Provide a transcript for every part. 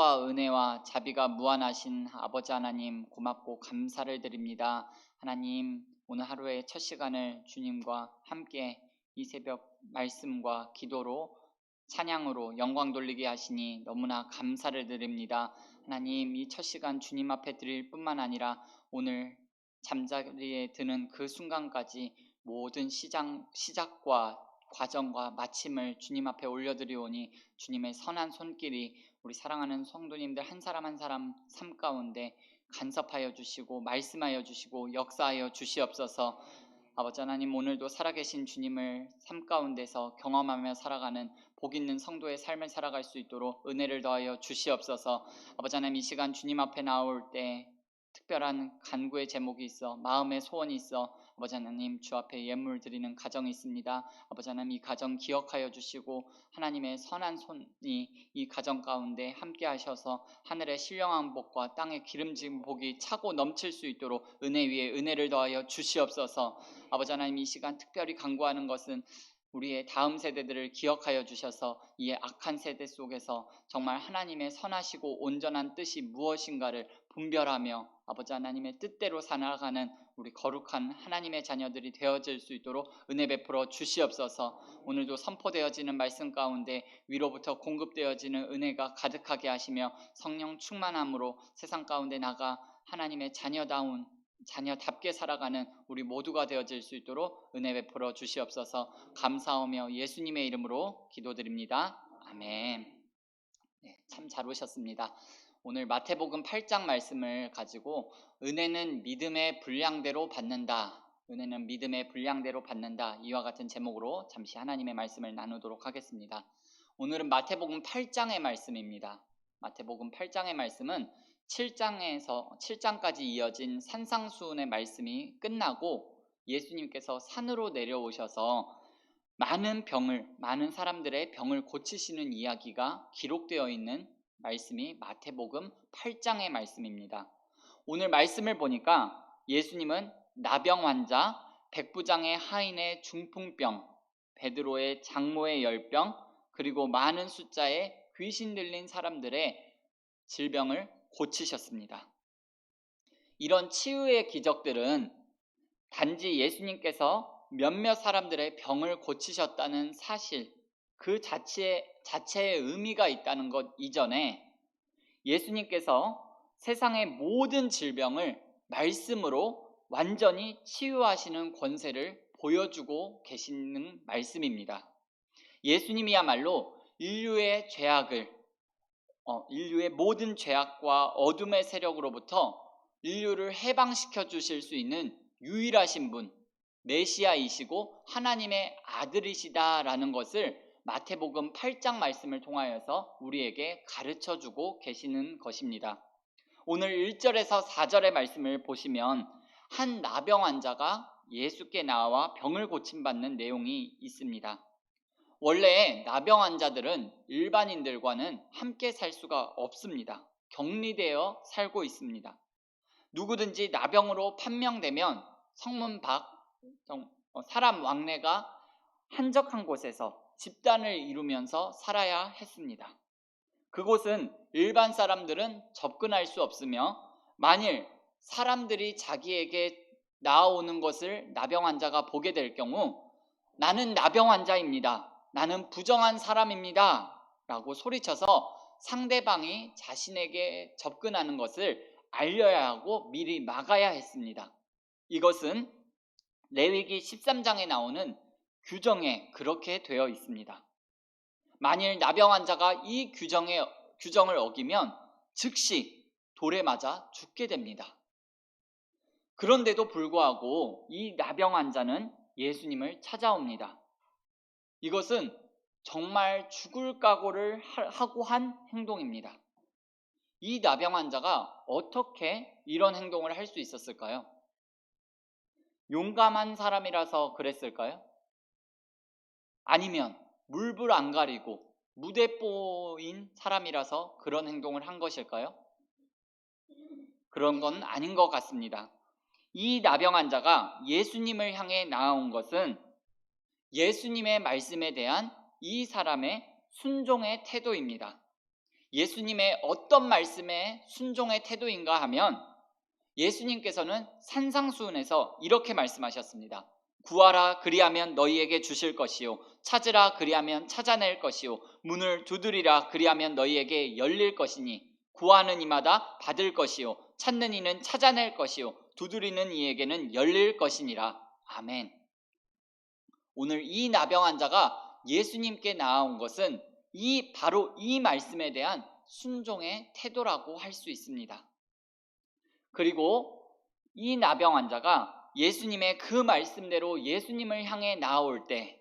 사랑과 은혜와 자비가 무한하신 아버지 하나님, 고맙고 감사를 드립니다. 하나님, 오늘 하루의 첫 시간을 주님과 함께 이 새벽 말씀과 기도로 찬양으로 영광 돌리게 하시니 너무나 감사를 드립니다. 하나님, 이 첫 시간 주님 앞에 드릴 뿐만 아니라 오늘 잠자리에 드는 그 순간까지 모든 시작과 과정과 마침을 주님 앞에 올려드리오니 주님의 선한 손길이 우리 사랑하는 성도님들 한 사람 한 사람 삶 가운데 간섭하여 주시고 말씀하여 주시고 역사하여 주시옵소서. 아버지 하나님, 오늘도 살아계신 주님을 삶 가운데서 경험하며 살아가는 복 있는 성도의 삶을 살아갈 수 있도록 은혜를 더하여 주시옵소서. 아버지 하나님, 이 시간 주님 앞에 나올 때 특별한 간구의 제목이 있어, 마음의 소원이 있어 아버지 하나님 주 앞에 예물 드리는 가정이 있습니다. 아버지 하나님, 이 가정 기억하여 주시고 하나님의 선한 손이 이 가정 가운데 함께 하셔서 하늘의 신령한 복과 땅의 기름진 복이 차고 넘칠 수 있도록 은혜 위에 은혜를 더하여 주시옵소서. 아버지 하나님, 이 시간 특별히 간구하는 것은 우리의 다음 세대들을 기억하여 주셔서 이 악한 세대 속에서 정말 하나님의 선하시고 온전한 뜻이 무엇인가를 분별하며 아버지 하나님의 뜻대로 살아가는 우리 거룩한 하나님의 자녀들이 되어질 수 있도록 은혜 베풀어 주시옵소서. 오늘도 선포되어지는 말씀 가운데 위로부터 공급되어지는 은혜가 가득하게 하시며 성령 충만함으로 세상 가운데 나가 하나님의 자녀답게 살아가는 우리 모두가 되어질 수 있도록 은혜 베풀어 주시옵소서. 감사하며 예수님의 이름으로 기도드립니다. 아멘. 참 잘 오셨습니다. 오늘 마태복음 8장 말씀을 가지고 은혜는 믿음의 분량대로 받는다, 은혜는 믿음의 분량대로 받는다, 이와 같은 제목으로 잠시 하나님의 말씀을 나누도록 하겠습니다. 오늘은 마태복음 8장의 말씀입니다. 마태복음 8장의 말씀은 7장까지 이어진 산상수훈의 말씀이 끝나고 예수님께서 산으로 내려오셔서 많은 사람들의 병을 고치시는 이야기가 기록되어 있는 말씀이 마태복음 8장의 말씀입니다. 오늘 말씀을 보니까 예수님은 나병 환자, 백부장의 하인의 중풍병, 베드로의 장모의 열병, 그리고 많은 숫자의 귀신 들린 사람들의 질병을 고치셨습니다. 이런 치유의 기적들은 단지 예수님께서 몇몇 사람들의 병을 고치셨다는 사실, 그 자체의 의미가 있다는 것 이전에 예수님께서 세상의 모든 질병을 말씀으로 완전히 치유하시는 권세를 보여주고 계시는 말씀입니다. 예수님이야말로 인류의 모든 죄악과 어둠의 세력으로부터 인류를 해방시켜 주실 수 있는 유일하신 분, 메시아이시고 하나님의 아들이시다라는 것을 마태복음 8장 말씀을 통하여서 우리에게 가르쳐주고 계시는 것입니다. 오늘 1절에서 4절의 말씀을 보시면 한 나병 환자가 예수께 나와 병을 고침받는 내용이 있습니다. 원래 나병 환자들은 일반인들과는 함께 살 수가 없습니다. 격리되어 살고 있습니다. 누구든지 나병으로 판명되면 성문 밖 사람 왕래가 한적한 곳에서 집단을 이루면서 살아야 했습니다. 그곳은 일반 사람들은 접근할 수 없으며 만일 사람들이 자기에게 나아오는 것을 나병 환자가 보게 될 경우 나는 나병 환자입니다, 나는 부정한 사람입니다 라고 소리쳐서 상대방이 자신에게 접근하는 것을 알려야 하고 미리 막아야 했습니다. 이것은 레위기 13장에 나오는 규정에 그렇게 되어 있습니다. 만일 나병 환자가 이 규정을 어기면 즉시 돌에 맞아 죽게 됩니다. 그런데도 불구하고 이 나병 환자는 예수님을 찾아옵니다. 이것은 정말 죽을 각오를 하고 한 행동입니다. 이 나병 환자가 어떻게 이런 행동을 할 수 있었을까요? 용감한 사람이라서 그랬을까요? 아니면 물불 안 가리고 무대뽀인 사람이라서 그런 행동을 한 것일까요? 그런 건 아닌 것 같습니다. 이 나병 환자가 예수님을 향해 나아온 것은 예수님의 말씀에 대한 이 사람의 순종의 태도입니다. 예수님의 어떤 말씀에 순종의 태도인가 하면 예수님께서는 산상수훈에서 이렇게 말씀하셨습니다. 구하라 그리하면 너희에게 주실 것이요 찾으라 그리하면 찾아낼 것이요 문을 두드리라 그리하면 너희에게 열릴 것이니 구하는 이마다 받을 것이요 찾는 이는 찾아낼 것이요 두드리는 이에게는 열릴 것이니라. 아멘. 오늘 이 나병 환자가 예수님께 나아온 것은 바로 이 말씀에 대한 순종의 태도라고 할 수 있습니다. 그리고 이 나병 환자가 예수님의 그 말씀대로 예수님을 향해 나아올 때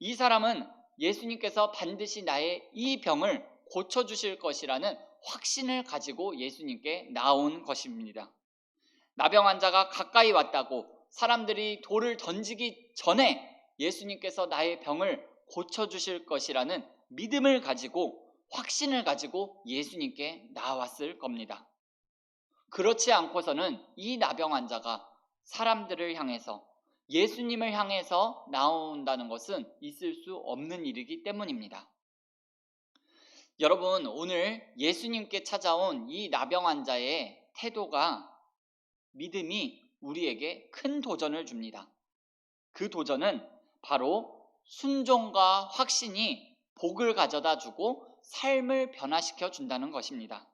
이 사람은 예수님께서 반드시 나의 이 병을 고쳐주실 것이라는 확신을 가지고 예수님께 나온 것입니다. 나병 환자가 가까이 왔다고 사람들이 돌을 던지기 전에 예수님께서 나의 병을 고쳐주실 것이라는 믿음을 가지고 확신을 가지고 예수님께 나왔을 겁니다. 그렇지 않고서는 이 나병 환자가 사람들을 향해서 예수님을 향해서 나온다는 것은 있을 수 없는 일이기 때문입니다. 여러분, 오늘 예수님께 찾아온 이 나병 환자의 태도가 믿음이 우리에게 큰 도전을 줍니다. 그 도전은 바로 순종과 확신이 복을 가져다 주고 삶을 변화시켜 준다는 것입니다.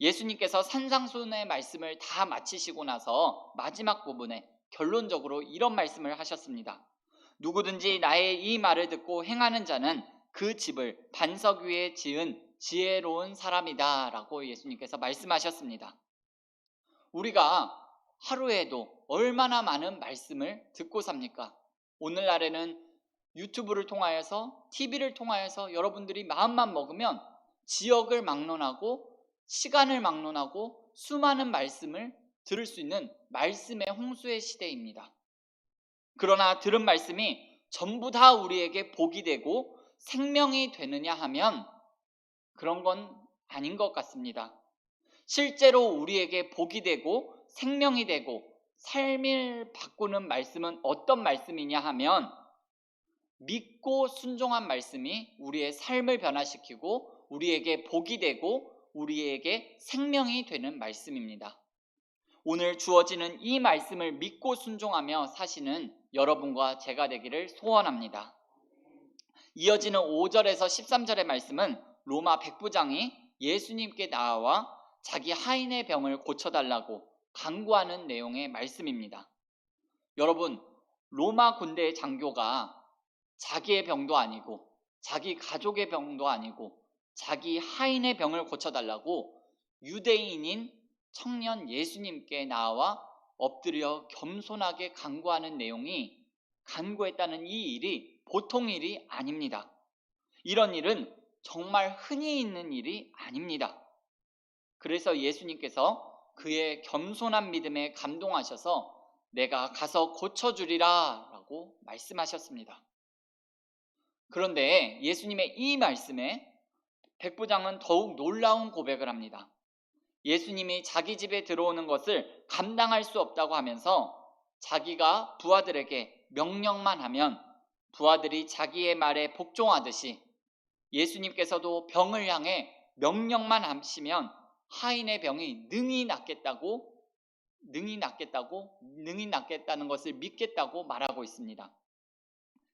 예수님께서 산상수훈의 말씀을 다 마치시고 나서 마지막 부분에 결론적으로 이런 말씀을 하셨습니다. 누구든지 나의 이 말을 듣고 행하는 자는 그 집을 반석 위에 지은 지혜로운 사람이다 라고 예수님께서 말씀하셨습니다. 우리가 하루에도 얼마나 많은 말씀을 듣고 삽니까? 오늘날에는 유튜브를 통하여서 TV를 통하여서 여러분들이 마음만 먹으면 지역을 막론하고 시간을 막론하고 수많은 말씀을 들을 수 있는 말씀의 홍수의 시대입니다. 그러나 들은 말씀이 전부 다 우리에게 복이 되고 생명이 되느냐 하면 그런 건 아닌 것 같습니다. 실제로 우리에게 복이 되고 생명이 되고 삶을 바꾸는 말씀은 어떤 말씀이냐 하면 믿고 순종한 말씀이 우리의 삶을 변화시키고 우리에게 복이 되고 우리에게 생명이 되는 말씀입니다. 오늘 주어지는 이 말씀을 믿고 순종하며 사시는 여러분과 제가 되기를 소원합니다. 이어지는 5절에서 13절의 말씀은 로마 백부장이 예수님께 나와 자기 하인의 병을 고쳐달라고 간구하는 내용의 말씀입니다. 여러분, 로마 군대의 장교가 자기의 병도 아니고 자기 가족의 병도 아니고 자기 하인의 병을 고쳐달라고 유대인인 청년 예수님께 나와 엎드려 겸손하게 간구하는 내용이 간구했다는 이 일이 보통 일이 아닙니다. 이런 일은 정말 흔히 있는 일이 아닙니다. 그래서 예수님께서 그의 겸손한 믿음에 감동하셔서 내가 가서 고쳐주리라 라고 말씀하셨습니다. 그런데 예수님의 이 말씀에 백부장은 더욱 놀라운 고백을 합니다. 예수님이 자기 집에 들어오는 것을 감당할 수 없다고 하면서 자기가 부하들에게 명령만 하면 부하들이 자기의 말에 복종하듯이 예수님께서도 병을 향해 명령만 하시면 하인의 병이 능히 낫겠다는 것을 믿겠다고 말하고 있습니다.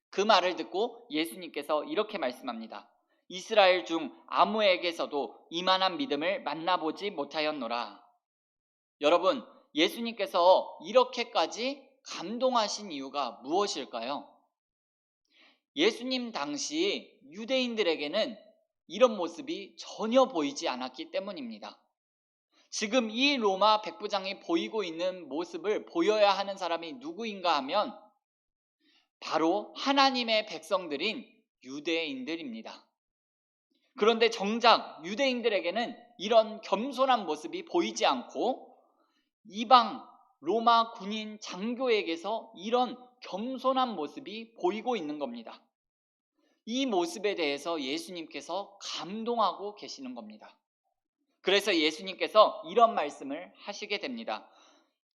그 말을 듣고 예수님께서 이렇게 말씀합니다. 이스라엘 중 아무에게서도 이만한 믿음을 만나보지 못하였노라. 여러분, 예수님께서 이렇게까지 감동하신 이유가 무엇일까요? 예수님 당시 유대인들에게는 이런 모습이 전혀 보이지 않았기 때문입니다. 지금 이 로마 백부장이 보이고 있는 모습을 보여야 하는 사람이 누구인가 하면 바로 하나님의 백성들인 유대인들입니다. 그런데 정작 유대인들에게는 이런 겸손한 모습이 보이지 않고 이방 로마 군인 장교에게서 이런 겸손한 모습이 보이고 있는 겁니다. 이 모습에 대해서 예수님께서 감동하고 계시는 겁니다. 그래서 예수님께서 이런 말씀을 하시게 됩니다.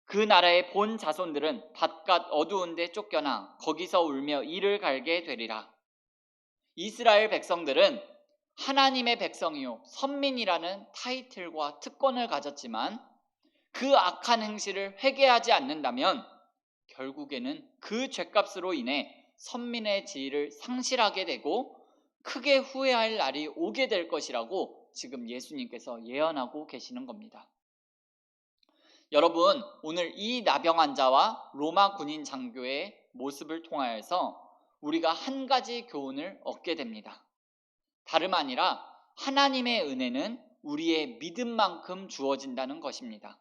그 나라의 본 자손들은 바깥 어두운 데 쫓겨나 거기서 울며 이를 갈게 되리라. 이스라엘 백성들은 하나님의 백성이요 선민이라는 타이틀과 특권을 가졌지만 그 악한 행실을 회개하지 않는다면 결국에는 그 죄값으로 인해 선민의 지위를 상실하게 되고 크게 후회할 날이 오게 될 것이라고 지금 예수님께서 예언하고 계시는 겁니다. 여러분, 오늘 이 나병 환자와 로마 군인 장교의 모습을 통하여서 우리가 한 가지 교훈을 얻게 됩니다. 다름 아니라 하나님의 은혜는 우리의 믿음만큼 주어진다는 것입니다.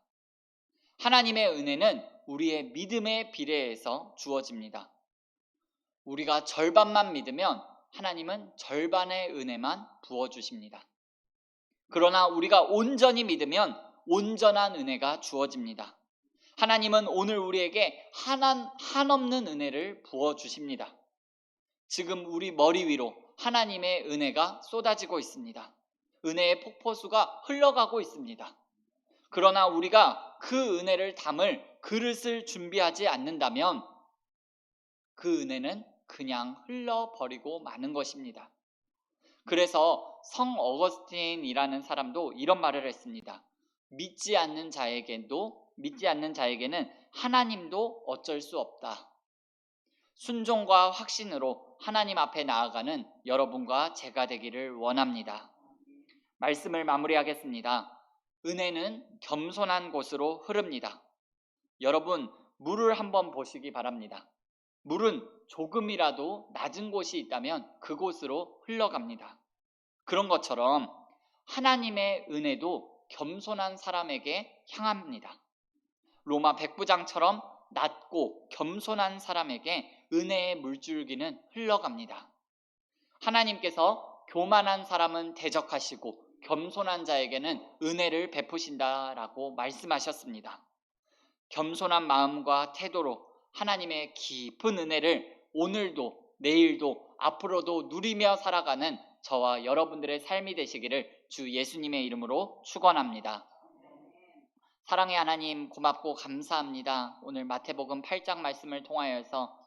하나님의 은혜는 우리의 믿음에 비례해서 주어집니다. 우리가 절반만 믿으면 하나님은 절반의 은혜만 부어주십니다. 그러나 우리가 온전히 믿으면 온전한 은혜가 주어집니다. 하나님은 오늘 우리에게 한없는 은혜를 부어주십니다. 지금 우리 머리 위로 하나님의 은혜가 쏟아지고 있습니다. 은혜의 폭포수가 흘러가고 있습니다. 그러나 우리가 그 은혜를 담을 그릇을 준비하지 않는다면 그 은혜는 그냥 흘러버리고 마는 것입니다. 그래서 성 어거스틴이라는 사람도 이런 말을 했습니다. 믿지 않는 자에게는 하나님도 어쩔 수 없다. 순종과 확신으로 하나님 앞에 나아가는 여러분과 제가 되기를 원합니다. 말씀을 마무리하겠습니다. 은혜는 겸손한 곳으로 흐릅니다. 여러분, 물을 한번 보시기 바랍니다. 물은 조금이라도 낮은 곳이 있다면 그곳으로 흘러갑니다. 그런 것처럼 하나님의 은혜도 겸손한 사람에게 향합니다. 로마 백부장처럼 낮고 겸손한 사람에게 은혜의 물줄기는 흘러갑니다. 하나님께서 교만한 사람은 대적하시고 겸손한 자에게는 은혜를 베푸신다라고 말씀하셨습니다. 겸손한 마음과 태도로 하나님의 깊은 은혜를 오늘도 내일도 앞으로도 누리며 살아가는 저와 여러분들의 삶이 되시기를 주 예수님의 이름으로 축원합니다. 사랑의 하나님, 고맙고 감사합니다. 오늘 마태복음 8장 말씀을 통하여서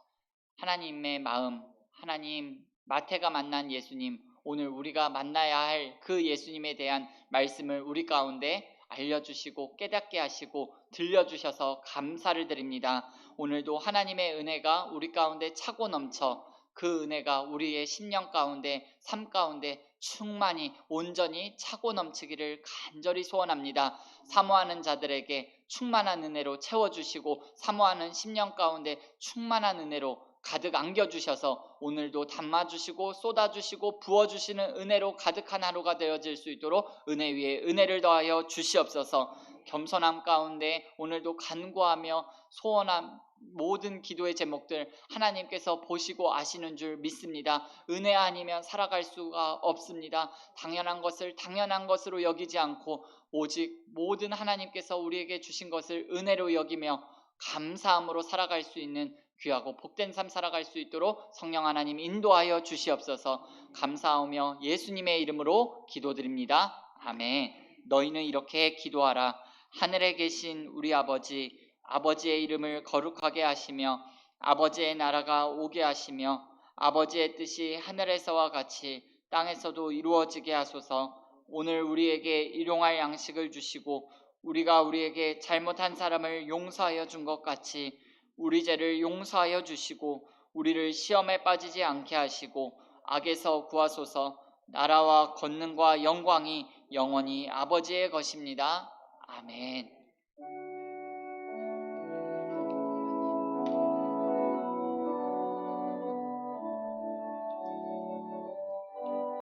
하나님의 마음, 하나님 마태가 만난 예수님, 오늘 우리가 만나야 할 그 예수님에 대한 말씀을 우리 가운데 알려주시고 깨닫게 하시고 들려주셔서 감사를 드립니다. 오늘도 하나님의 은혜가 우리 가운데 차고 넘쳐 그 은혜가 우리의 심령 가운데 삶 가운데 충만히 온전히 차고 넘치기를 간절히 소원합니다. 사모하는 자들에게 충만한 은혜로 채워주시고 사모하는 심령 가운데 충만한 은혜로 가득 안겨주셔서 오늘도 담아주시고 쏟아주시고 부어주시는 은혜로 가득한 하루가 되어질 수 있도록 은혜 위에 은혜를 더하여 주시옵소서. 겸손함 가운데 오늘도 간구하며 소원한 모든 기도의 제목들 하나님께서 보시고 아시는 줄 믿습니다. 은혜 아니면 살아갈 수가 없습니다. 당연한 것을 당연한 것으로 여기지 않고 오직 모든 하나님께서 우리에게 주신 것을 은혜로 여기며 감사함으로 살아갈 수 있는 귀하고 복된 삶 살아갈 수 있도록 성령 하나님 인도하여 주시옵소서. 감사하며 예수님의 이름으로 기도드립니다. 아멘. 너희는 이렇게 기도하라. 하늘에 계신 우리 아버지, 아버지의 이름을 거룩하게 하시며 아버지의 나라가 오게 하시며 아버지의 뜻이 하늘에서와 같이 땅에서도 이루어지게 하소서. 오늘 우리에게 일용할 양식을 주시고 우리가 우리에게 잘못한 사람을 용서하여 준 것 같이 우리 죄를 용서하여 주시고 우리를 시험에 빠지지 않게 하시고 악에서 구하소서. 나라와 권능과 영광이 영원히 아버지의 것입니다. 아멘.